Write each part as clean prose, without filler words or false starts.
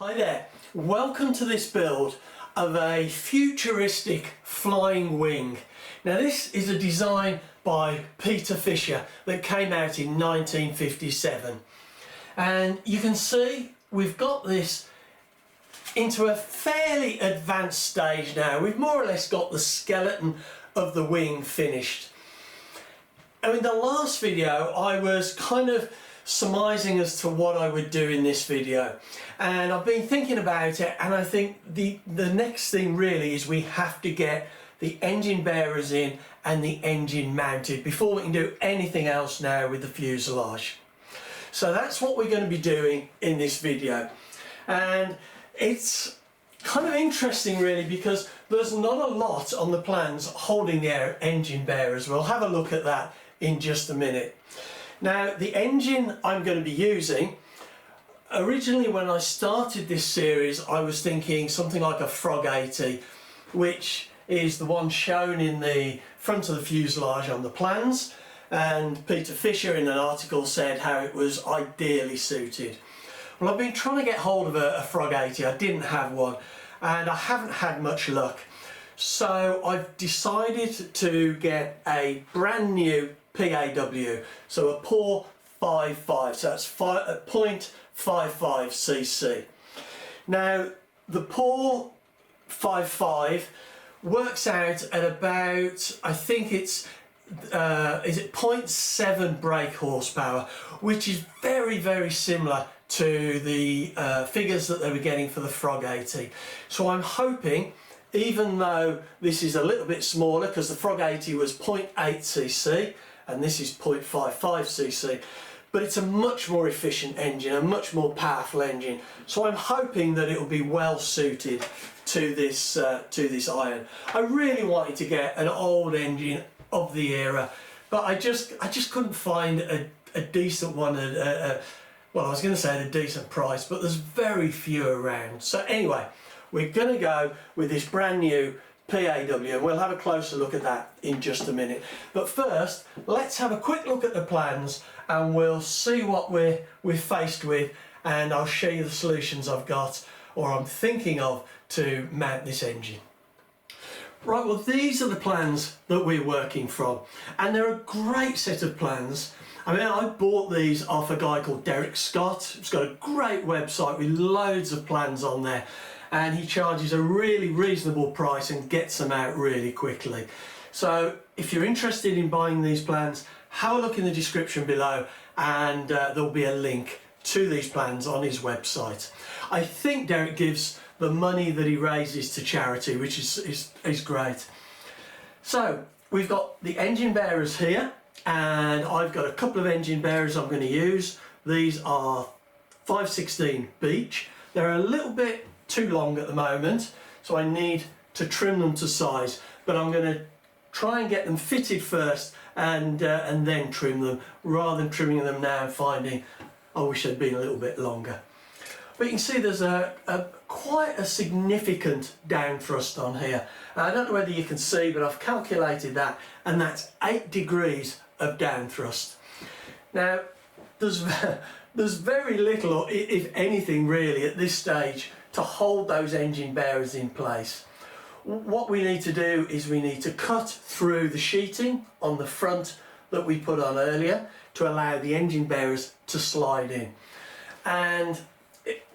Hi there, welcome to this build of a futuristic flying wing. Now this is a design by Peter that came out in 1957, and you can see we've got this into a fairly advanced stage now. We've more or less got the skeleton of the wing finished. And in the last video I was kind of surmising as to what I would do in this video, and I've been thinking about it, and I think the next thing really is we have to get the engine bearers in and the engine mounted before we can do anything else now with the fuselage. So that's what we're going to be doing in this video, and it's kind of interesting really because there's not a lot on the plans holding the engine bearers. We'll have a look at that in just a minute. Now the engine I'm going to be using, originally when I started this series I was thinking something like a Frog 80, which is the one shown in the front of the fuselage on the plans, and Peter in an article said how it was ideally suited. Well, I've been trying to get hold of a Frog 80, I didn't have one, and I haven't had much luck. So I've decided to get a brand new P.A.W, so a P4 so that's 0.55 cc. Now the P4 works out at about, I think it's is it 0.7 brake horsepower, which is very similar to the figures that they were getting for the Frog 80. So I'm hoping, even though this is a little bit smaller because the Frog 80 was 0.8 cc and this is 0.55 cc, but it's a much more efficient engine, a much more powerful engine. So I'm hoping that it will be well suited to this iron. I really wanted to get an old engine of the era, but I just couldn't find a decent one at well, I was going to say at a decent price, but there's very few around. So anyway, we're going to go with this brand new P.A.W, and we'll have a closer look at that in just a minute. But first, let's have a quick look at the plans and we'll see what we're faced with, and I'll show you the solutions I've got, or I'm thinking of, to mount this engine. Right, well these are the plans that we're working from, and they're a great set of plans. I mean, I bought these off a guy called Derek Scott. He's got a great website with loads of plans on there, and he charges a really reasonable price and gets them out really quickly. So if you're interested in buying these plans, have a look in the description below, and there'll be a link to these plans on his website. I think Derek gives the money that he raises to charity, which is great. So we've got the engine bearers here, and I've got a couple of engine bearers I'm going to use. These are 5/16 beech. They're a little bit too long at the moment, so I need to trim them to size, but I'm going to try and get them fitted first and then trim them, rather than trimming them now and finding I wish they'd been a little bit longer. But you can see there's quite a significant down thrust on here. And I don't know whether you can see, but I've calculated that, and that's 8 degrees of down thrust. Now there's very little, or if anything really, at this stage to hold those engine bearers in place. What we need to do is we need to cut through the sheeting on the front that we put on earlier to allow the engine bearers to slide in. And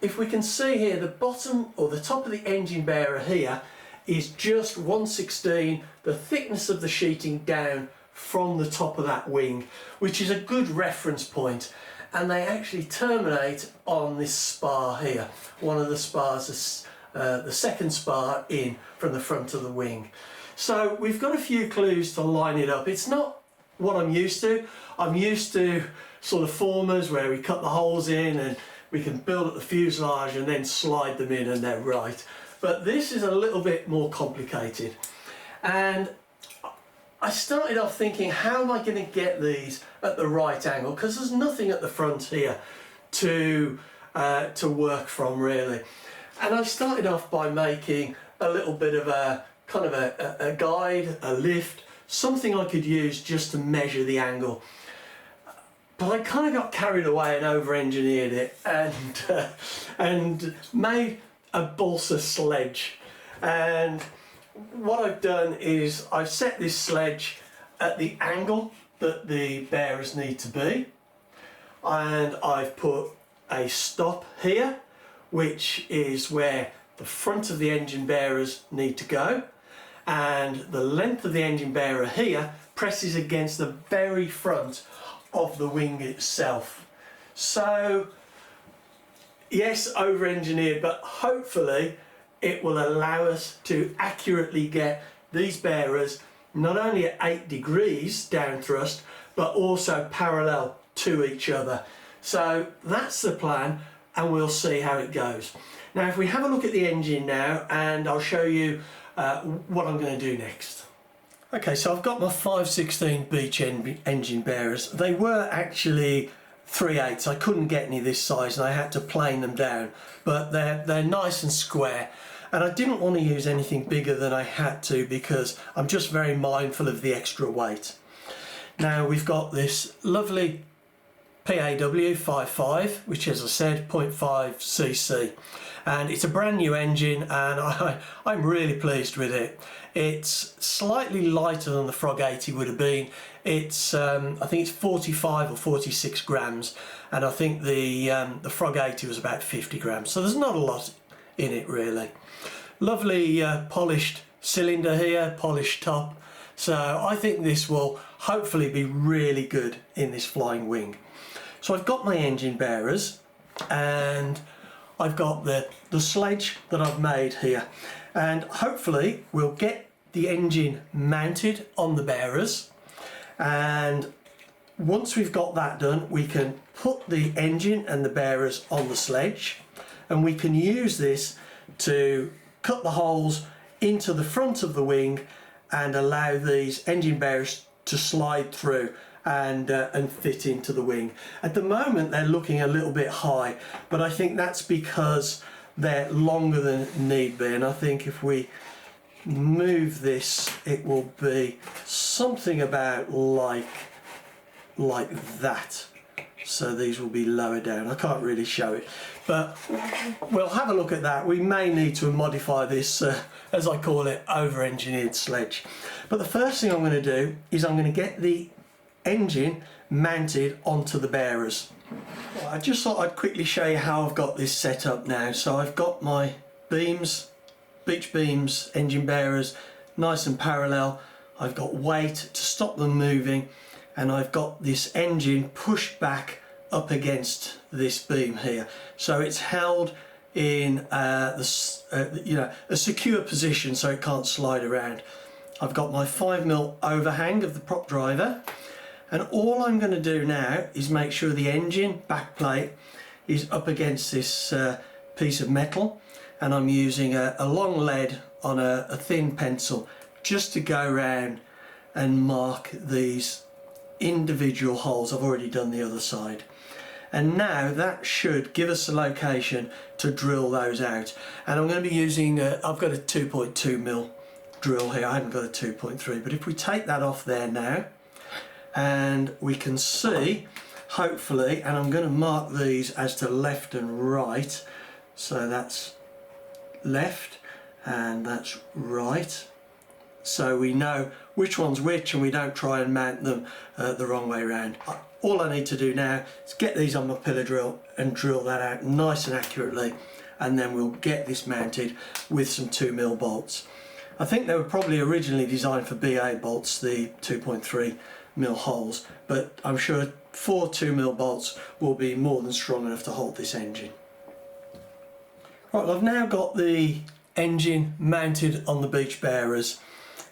if we can see here, the bottom or the top of the engine bearer here is just 1/16 the thickness of the sheeting down from the top of that wing, which is a good reference point. And they actually terminate on this spar here. One of the spars is the second spar in from the front of the wing. So we've got a few clues to line it up. It's not what I'm used to. I'm used to sort of formers where we cut the holes in and we can build up the fuselage and then slide them in and they're right. But this is a little bit more complicated. And I started off thinking, how am I going to get these at the right angle? Because there's nothing at the front here to work from really. And I started off by making a little bit of a kind of a guide, a lift, something I could use just to measure the angle. but I kind of got carried away and over-engineered it and made a balsa sledge. And what I've done is I've set this sledge at the angle that the bearers need to be, and I've put a stop here, which is where the front of the engine bearers need to go, and the length of the engine bearer here presses against the very front of the wing itself. So yes, over-engineered, but hopefully it will allow us to accurately get these bearers not only at 8 degrees down thrust, but also parallel to each other. So that's the plan, and we'll see how it goes. Now if we have a look at the engine now, and I'll show you what I'm going to do next. Okay, so I've got my 5/16 beach engine bearers. They were actually 3/8. I couldn't get any this size and I had to plane them down, but they're nice and square, and I didn't want to use anything bigger than I had to because I'm just very mindful of the extra weight. Now we've got this lovely P.A.W. 5.5, which, as I said, 0.5 cc, and it's a brand new engine, and I'm really pleased with it. It's slightly lighter than the Frog 80 would have been. It's I think it's 45 or 46 grams, and I think the Frog 80 was about 50 grams, so there's not a lot in it really. Lovely polished cylinder here, polished top, so I think this will hopefully be really good in this flying wing. So I've got my engine bearers, and I've got the sledge that I've made here, and hopefully we'll get the engine mounted on the bearers, and once we've got that done we can put the engine and the bearers on the sledge, and we can use this to cut the holes into the front of the wing and allow these engine bearers to slide through and fit into the wing. At the moment they're looking a little bit high, but I think that's because they're longer than need be, and I think if we move this it will be something about like that. So these will be lower down. I can't really show it, but we'll have a look at that. We may need to modify this, as I call it, over-engineered sledge. But the first thing I'm going to do is I'm going to get the engine mounted onto the bearers. Well, I just thought I'd quickly show you how I've got this set up now. So I've got my beams, beach beams, engine bearers, nice and parallel. I've got weight to stop them moving, and I've got this engine pushed back up against this beam here, so it's held in a secure position so it can't slide around. I've got my 5mm overhang of the prop driver, and all I'm going to do now is make sure the engine back plate is up against this piece of metal, and I'm using a long lead on a thin pencil just to go around and mark these individual holes. I've already done the other side, and now that should give us a location to drill those out. And I'm going to be using I've got a 2.2mm drill here, I haven't got a 2.3, but if we take that off there now, and we can see hopefully, and I'm going to mark these as to left and right, so that's left and that's right, so we know which one's which and we don't try and mount them the wrong way around. All I need to do now is get these on my pillar drill and drill that out nice and accurately, and then we'll get this mounted with some 2mm bolts. I think they were probably originally designed for BA bolts, the 2.3mm holes, but I'm sure 4 2mm bolts will be more than strong enough to hold this engine. Right, well, I've now got the engine mounted on the beach bearers,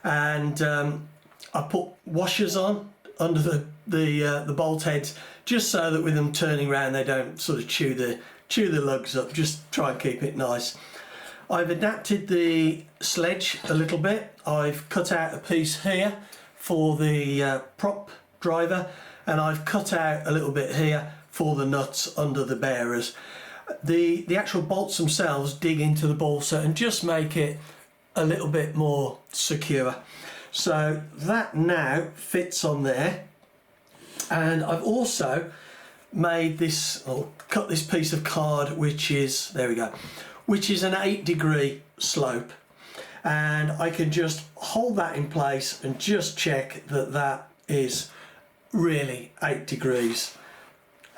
and I put washers on under the bolt heads, just so that with them turning around they don't sort of chew the lugs up, just try and keep it nice. I've adapted the sledge a little bit. I've cut out a piece here for the prop driver, and I've cut out a little bit here for the nuts under the bearers. The actual bolts themselves dig into the balsa and just make it a little bit more secure. So that now fits on there, And I've also made this, or cut this piece of card, which is, there we go, which is an 8-degree slope. And I can just hold that in place and just check that that is really 8 degrees.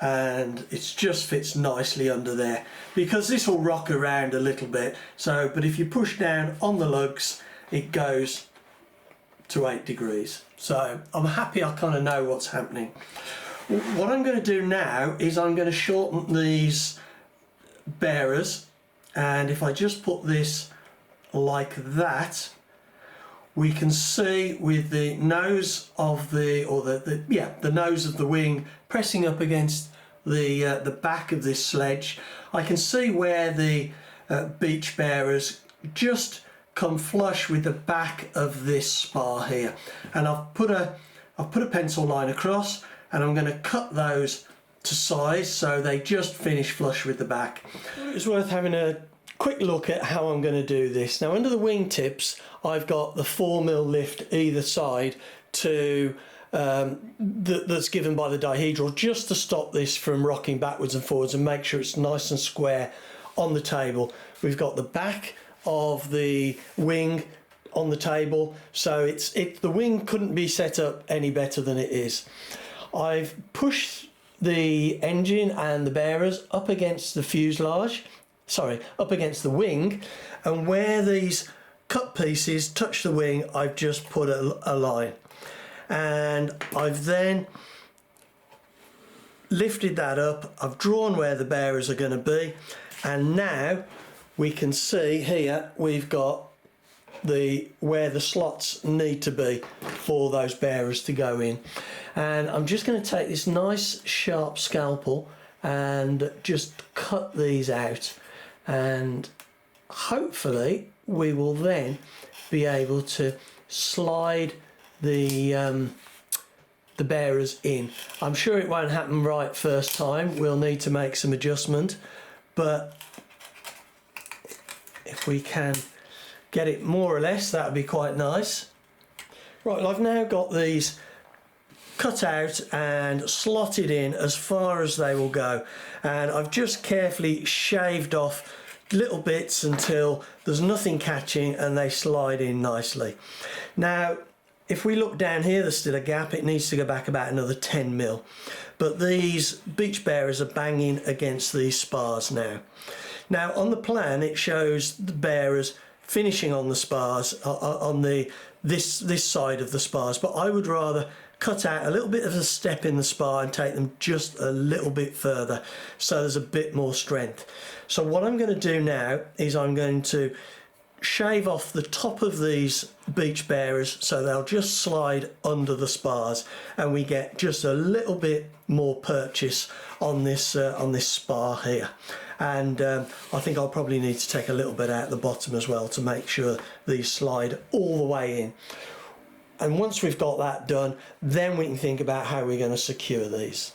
And it just fits nicely under there, because this will rock around a little bit. So, but if you push down on the lugs, it goes to 8 degrees. So I'm happy I kind of know what's happening. What I'm going to do now is I'm going to shorten these bearers, and if I just put this like that, we can see with the nose of the, or the nose of the wing pressing up against the back of this sledge, I can see where the beach bearers just come flush with the back of this spar here. And I've put a pencil line across, and I'm going to cut those to size so they just finish flush with the back. It's worth having a quick look at how I'm going to do this. Now, under the wing tips, I've got the 4mm lift either side to that's given by the dihedral, just to stop this from rocking backwards and forwards and make sure it's nice and square on the table. We've got the back of the wing on the table, so the wing couldn't be set up any better than it is. I've pushed the engine and the bearers up against the fuselage, up against the wing, and where these cut pieces touch the wing, I've just put a line. And I've then lifted that up, I've drawn where the bearers are going to be, and now we can see here we've got where the slots need to be for those bearers to go in. And I'm just going to take this nice sharp scalpel and just cut these out, and hopefully we will then be able to slide the bearers in. I'm sure it won't happen right first time, we'll need to make some adjustment, but if we can get it more or less, that would be quite nice. Right, well, I've now got these cut out and slotted in as far as they will go, and I've just carefully shaved off little bits until there's nothing catching and they slide in nicely. Now, if we look down here, there's still a gap. It needs to go back about another 10mm, but these beach bearers are banging against these spars now. Now, on the plan, it shows the bearers finishing on the spars, on this side of the spars, but I would rather cut out a little bit of a step in the spar and take them just a little bit further, so there's a bit more strength. So what I'm going to do now is I'm going to shave off the top of these beach bearers so they'll just slide under the spars, and we get just a little bit more purchase on this spar here. And I think I'll probably need to take a little bit out the bottom as well to make sure these slide all the way in. And once we've got that done, then we can think about how we're going to secure these.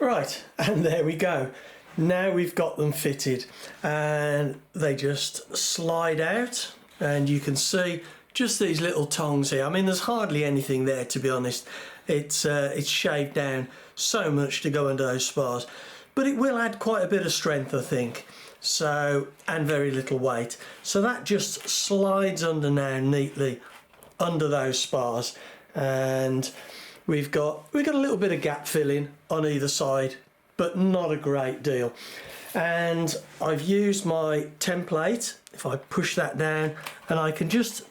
Right, and there we go. Now we've got them fitted, and they just slide out, and you can see just these little tongs here. I mean, there's hardly anything there, to be honest. It's shaved down so much to go under those spars, but it will add quite a bit of strength, I think. So, and very little weight. So that just slides under now neatly under those spars, and we've got a little bit of gap filling on either side, but not a great deal. And I've used my template. If I push that down, and I can just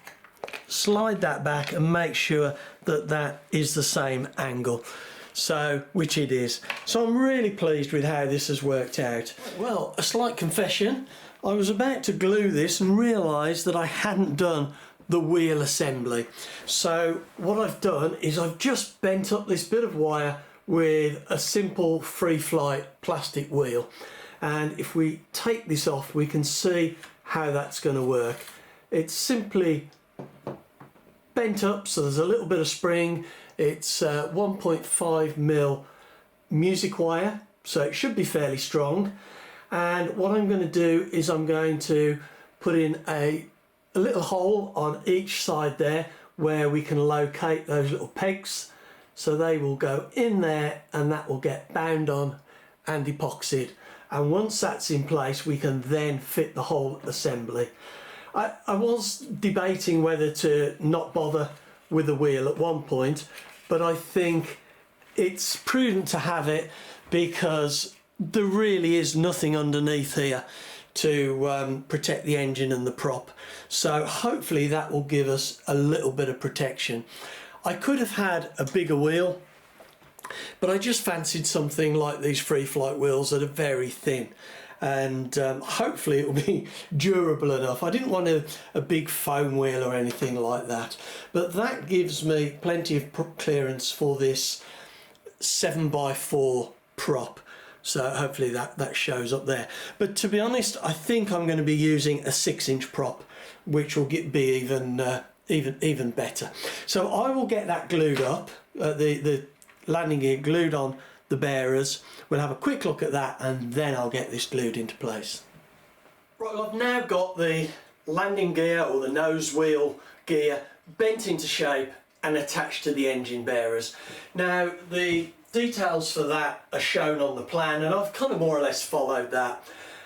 slide that back and make sure that that is the same angle, so which it is. So I'm really pleased with how this has worked out. Well, a slight confession, I was about to glue this and realised that I hadn't done the wheel assembly. So what I've done is I've just bent up this bit of wire with a simple free flight plastic wheel, and if we take this off we can see how that's going to work. It's simply bent up, so there's a little bit of spring. It's 1.5mm music wire, so it should be fairly strong. And what I'm going to do is I'm going to put in a little hole on each side there where we can locate those little pegs So they will go in there and that will get bound on and epoxied. And once that's in place, we can then fit the whole assembly. I was debating whether to not bother with the wheel at one point, but I think it's prudent to have it because there really is nothing underneath here to protect the engine and the prop. So hopefully that will give us a little bit of protection. I could have had a bigger wheel, but I just fancied something like these free flight wheels that are very thin, and hopefully it will be durable enough. I didn't want a big foam wheel or anything like that, but that gives me plenty of clearance for this 7x4 prop. So hopefully that shows up there. But to be honest, I think I'm going to be using a 6-inch prop, which will be even better. So I will get that glued up, the landing gear glued on the bearers. We'll have a quick look at that and then I'll get this glued into place. Right, well, I've now got the landing gear or the nose wheel gear bent into shape and attached to the engine bearers. Now the details for that are shown on the plan and I've kind of more or less followed that,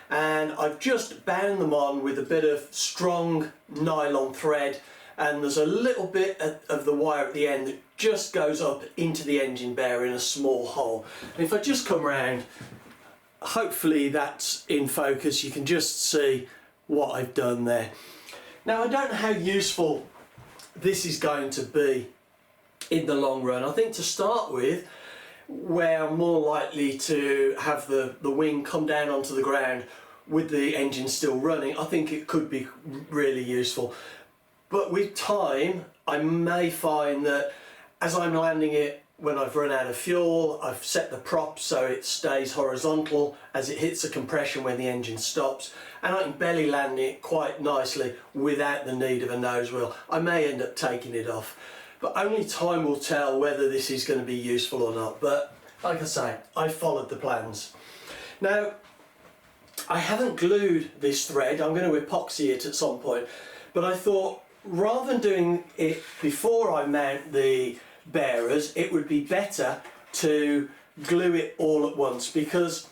and I've just bound them on with a bit of strong nylon thread, and there's a little bit of the wire at the end that just goes up into the engine bearer in a small hole. And if I just come around, hopefully that's in focus, you can just see what I've done there. Now I don't know how useful this is going to be in the long run. I think to start with, where I'm more likely to have the wing come down onto the ground with the engine still running, I think it could be really useful. But with time, I may find that as I'm landing it, when I've run out of fuel, I've set the prop so it stays horizontal as it hits the compression when the engine stops, and I can belly land it quite nicely without the need of a nose wheel. I may end up taking it off, but only time will tell whether this is going to be useful or not. But like I say, I followed the plans. Now, I haven't glued this thread. I'm going to epoxy it at some point, but I thought rather than doing it before I mount the bearers, it would be better to glue it all at once, because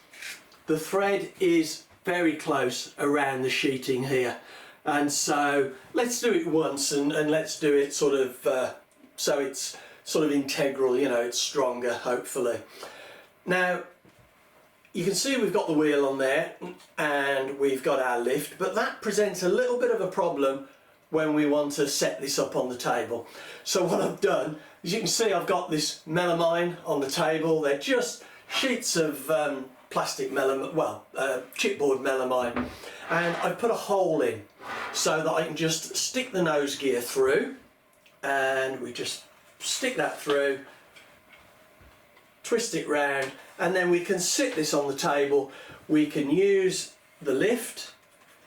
the thread is very close around the sheeting here. And so let's do it once, and let's do it sort of so it's sort of integral, you know, it's stronger hopefully. Now you can see we've got the wheel on there and we've got our lift, but that presents a little bit of a problem when we want to set this up on the table. So what I've done, as you can see, I've got this melamine on the table. They're just sheets of plastic melamine, well, chipboard melamine, and I've put a hole in so that I can just stick the nose gear through, and we just stick that through, twist it round, and then we can sit this on the table. We can use the lift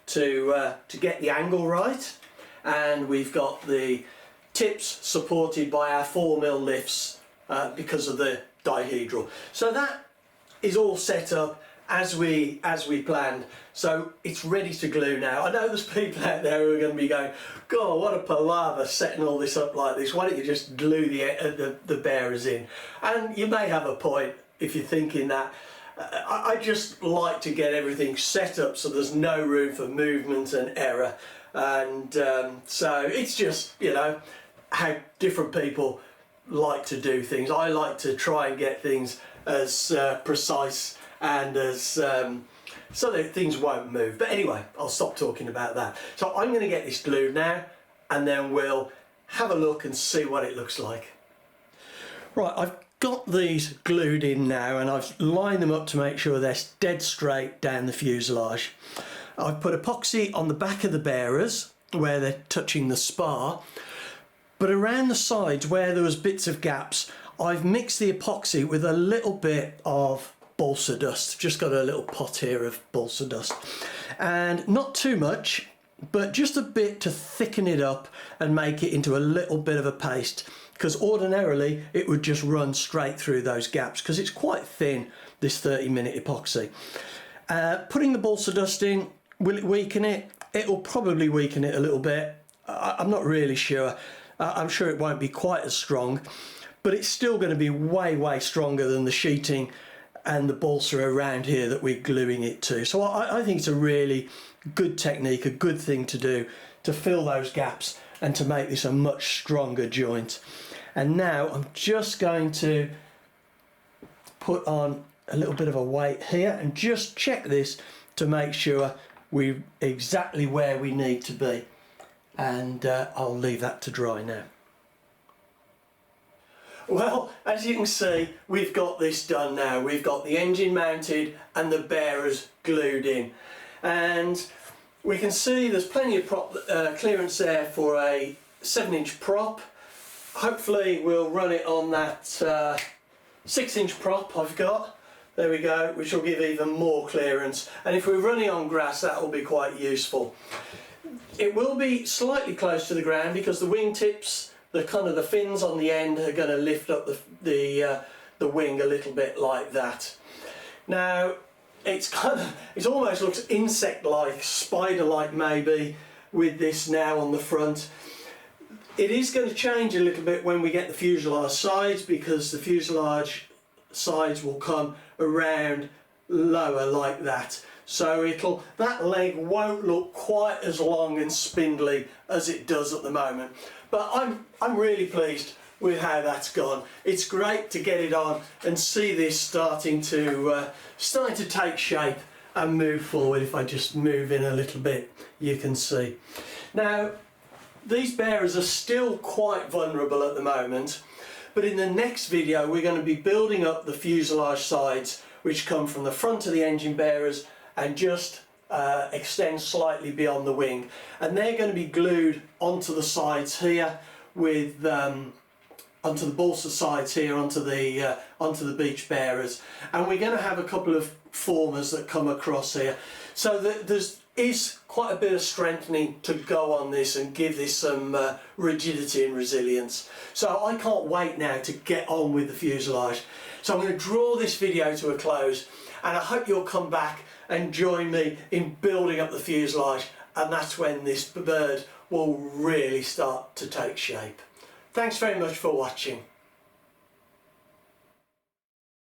to get the angle right, and we've got the tips supported by our 4mm lifts because of the dihedral. So that is all set up as we planned, so it's ready to glue now. I know there's people out there who are going to be going, God, what a palaver setting all this up like this, why don't you just glue the bearers in? And you may have a point if you're thinking that. I just like to get everything set up so there's no room for movement and error, and so it's just, you know, how different people like to do things. I like to try and get things as precise and as so that things won't move. But anyway, I'll stop talking about that. So I'm going to get this glued now, and then we'll have a look and see what it looks like. Right, I've got these glued in now, and I've lined them up to make sure they're dead straight down the fuselage. I've put epoxy on the back of the bearers where they're touching the spar, but around the sides where there was bits of gaps, I've mixed the epoxy with a little bit of balsa dust. Just got a little pot here of balsa dust, and not too much, but just a bit to thicken it up and make it into a little bit of a paste, because ordinarily it would just run straight through those gaps because it's quite thin, this 30-minute epoxy. Putting the balsa dust in, will it weaken it? It will probably weaken it a little bit. I'm not really sure. I'm sure it won't be quite as strong, but it's still going to be way stronger than the sheeting and the balsa around here that we're gluing it to. So I think it's a really good technique, a good thing to do to fill those gaps and to make this a much stronger joint. And now I'm just going to put on a little bit of a weight here and just check this to make sure we're exactly where we need to be. And I'll leave that to dry now. Well, as you can see, we've got this done now. We've got the engine mounted and the bearers glued in. And we can see there's plenty of prop clearance there for a 7-inch prop. Hopefully we'll run it on that 6-inch prop I've got. There we go, which will give even more clearance. And if we're running on grass, that will be quite useful. It will be slightly close to the ground because the wingtips, the fins on the end, are going to lift up the wing a little bit like that. Now it almost looks insect-like, spider-like maybe, with this now on the front. It is going to change a little bit when we get the fuselage sides, because the fuselage sides will come around lower like that. So that leg won't look quite as long and spindly as it does at the moment. But I'm really pleased with how that's gone. It's great to get it on and see this starting to take shape and move forward. If I just move in a little bit, you can see. Now, these bearers are still quite vulnerable at the moment, but in the next video we're going to be building up the fuselage sides, which come from the front of the engine bearers and just extend slightly beyond the wing, and they're going to be glued onto the sides here with onto the balsa sides here, onto the beach bearers, and we're going to have a couple of formers that come across here, so that there is quite a bit of strengthening to go on this and give this some rigidity and resilience. So I can't wait now to get on with the fuselage. So I'm going to draw this video to a close, and I hope you'll come back and join me in building up the fuselage, and that's when this bird will really start to take shape. Thanks very much for watching.